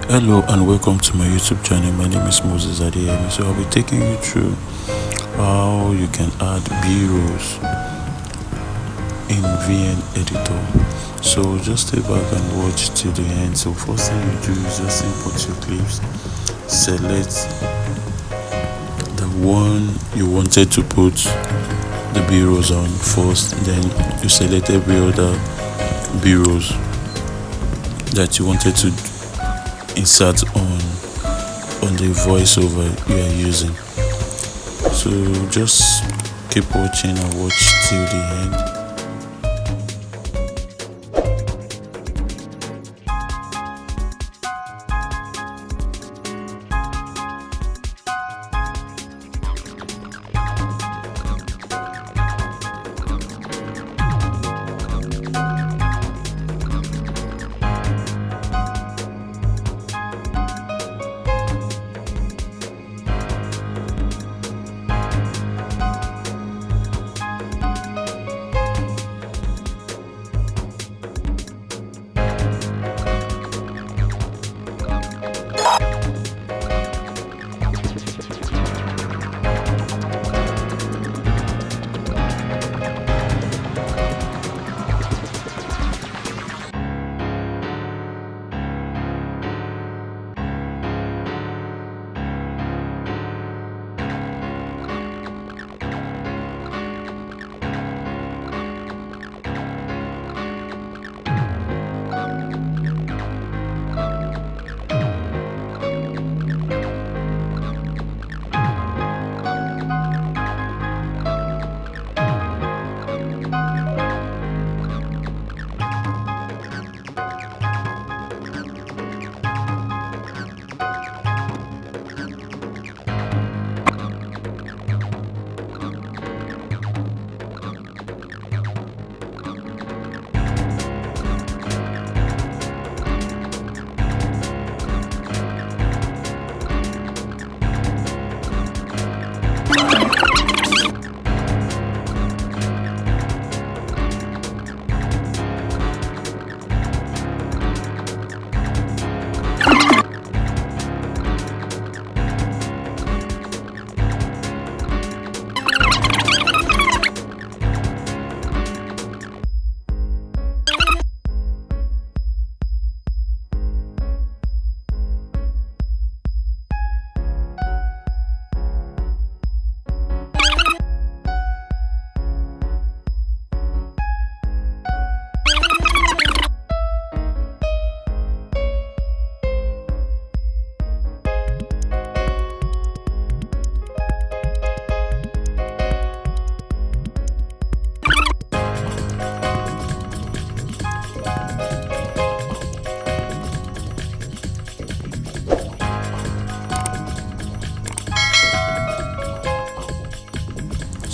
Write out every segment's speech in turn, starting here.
Hello and welcome to my YouTube channel. My name is Moses Adeyemi. So I'll be taking you through how you can add B-rolls in VN editor. So just stay back and watch till the end. So first thing you do is just import your clips, select the one you wanted to put the B-rolls on first, then you select every other B-rolls that you wanted to insert on the voiceover you are using. So just keep watching and watch till the end.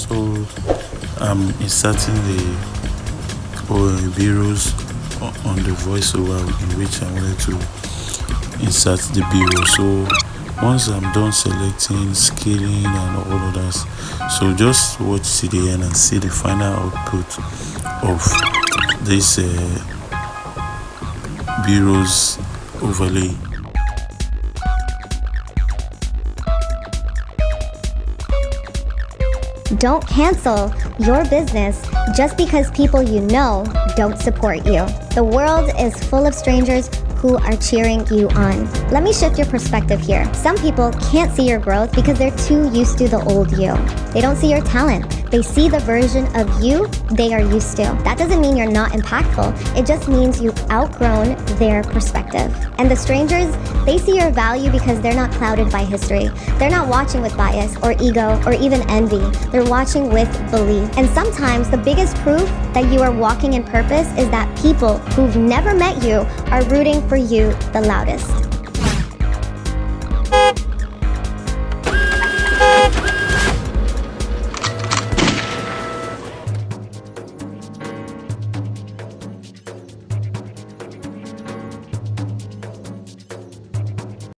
So I'm inserting the B-rolls on the voiceover in which I wanted to insert the B-roll. So once I'm done selecting, scaling and all others, so just watch to the end and see the final output of this B-rolls overlay. Don't cancel your business just because people you know don't support you. The world is full of strangers who are cheering you on. Let me shift your perspective here. Some people can't see your growth because they're too used to the old you. They don't see your talent. They see the version of you they are used to. That doesn't mean you're not impactful. It just means you've outgrown their perspective. And the strangers, they see your value because they're not clouded by history. They're not watching with bias or ego or even envy. They're watching with belief. And sometimes the biggest proof that you are walking in purpose is that people who've never met you are rooting for you the loudest.